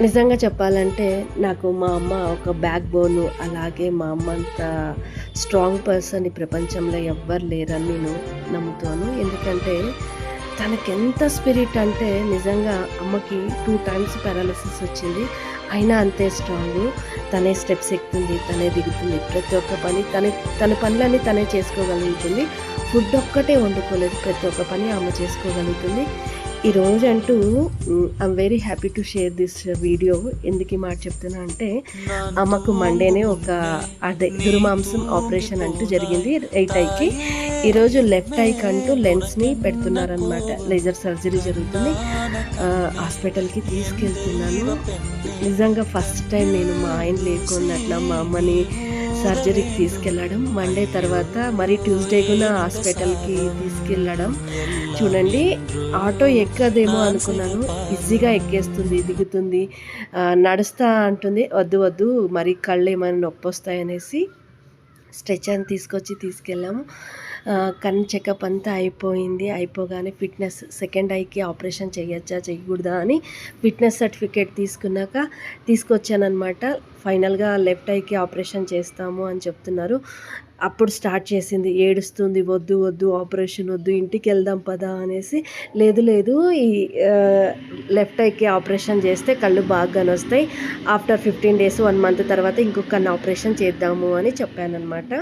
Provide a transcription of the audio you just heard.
నిజంగా చెప్పాలంటే నాకు మా అమ్మ ఒక బ్యాక్ బోను. అలాగే మా అమ్మ అంత స్ట్రాంగ్ పర్సన్ ఈ ప్రపంచంలో ఎవ్వరు లేరని నేను నమ్ముతాను. ఎందుకంటే తనకెంత స్పిరిట్ అంటే నిజంగా అమ్మకి 2 టైమ్స్ పారాలిసిస్ వచ్చింది. అయినా అంతే స్ట్రాంగు. తనే స్టెప్స్ ఎక్కుతుంది, తనే దిగుతుంది. ప్రతి ఒక్క పని తన పనులన్నీ తనే చేసుకోగలుగుతుంది. ఫుడ్ ఒక్కటే వండుకోలేదు. ప్రతి ఒక్క పని ఆమె చేసుకోగలుగుతుంది. ఈరోజంటూ I'm very happy to share this video. ఎందుకు ఈ మాట చెప్తున్నా అంటే అమ్మకు మండేనే అదే దుర్మాంసం ఆపరేషన్ అంటూ జరిగింది రైట్ ఐకి. ఈరోజు లెఫ్ట్ ఐకి అంటూ లెన్స్ని పెడుతున్నారనమాట. లేజర్ సర్జరీ జరుగుతుంది. హాస్పిటల్కి తీసుకెళ్తున్నాను. నిజంగా ఫస్ట్ టైం నేను మా ఆయన లేకున్నట్ల మా అమ్మని సర్జరీకి తీసుకెళ్ళడం, మండే తర్వాత మరి ట్యూస్డే కూడా హాస్పిటల్కి తీసుకెళ్ళడం. చూడండి, ఆటో ఎక్కదేమో అనుకున్నాను, ఈజీగా ఎక్కేస్తుంది, దిగుతుంది, నడుస్తా అంటుంది. వద్దు వద్దు మరి కళ్ళు ఏమైనా నొప్పి వస్తాయనేసి స్ట్రెచర్ని తీసుకెళ్ళాము. కన్ను చెకప్ అంతా అయిపోయింది. అయిపోగానే ఫిట్నెస్ సెకండ్ ఐకి ఆపరేషన్ చేయొచ్చా చేయకూడదా అని ఫిట్నెస్ సర్టిఫికేట్ తీసుకొచ్చానమాట. ఫైనల్గా లెఫ్ట్ ఐకి ఆపరేషన్ చేస్తాము అని చెప్తున్నారు. అప్పుడు స్టార్ట్ చేసింది, ఏడుస్తుంది, వద్దు వద్దు ఆపరేషన్ వద్దు, ఇంటికి వెళ్దాం పదా అనేసి. లేదు లేదు, ఈ లెఫ్ట్ ఐకి ఆపరేషన్ చేస్తే కళ్ళు బాగా వస్తాయి, ఆఫ్టర్ 15 days 1 month తర్వాత ఇంకొక కన్ను ఆపరేషన్ చేద్దాము అని చెప్పానమాట.